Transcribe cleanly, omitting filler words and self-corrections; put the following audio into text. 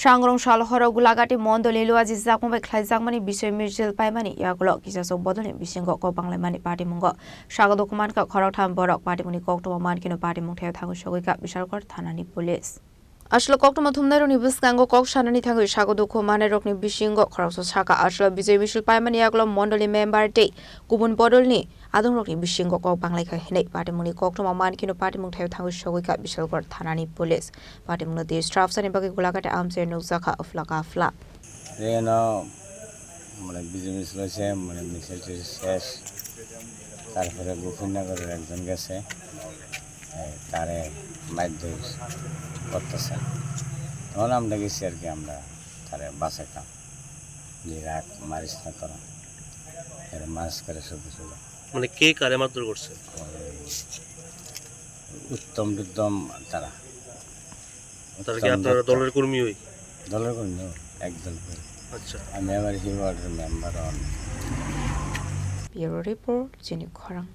Sangrongsal Horo Golaghati Mandalni Luwajijakma Khlaijakmani Bijoy Michil Paimani Yakulo Ksaswk Bodolni Bisingo Kokbanglaimani Patimungo Sago Dukhu Mankha Khoroktham Borok Patimwng Koktwma Mankhe Patimwng Thaio Thangwi Sogwikha Bishalgarh Thanani Police Aslo Koktwma Thumnaironi Biskango Kok Sanani Thangwi Sago Dukhu Mankha Bisingo Khoroktham Aslo Bijoy Michil Paimani Yakulo Mandalni Member Day Kubun Bodolni Adongrokni Bisingo Kokbanglaimani Patimungo Patimwng Koktwma Mankhe Patimwng Thaio Thangwi Sogwikha Bishalgarh Thanani Police Patimwng the staff sani bagi Golaghati amse nuzaka aflaka afla Reno মানে বিজয় মিছিল হয়েছে মানে মিছিলটি শেষ তারপরে গোপীনগরের একজন গেছে তারে মারধর করতেছে তখন আমরা গেছি আর কি আমরা তারে বাঁচাইতাম যে রাগ মারিস না করা এর মাছ করে শুধু শুধু মানে কে কারে মারধর করছে উত্তম তারা তারা কি আপনারা দলের কর্মী হই দলের কর্মী একদল আচ্ছা আমি আমার হিওয়ার্ডের member Bureau Report Chini Khorang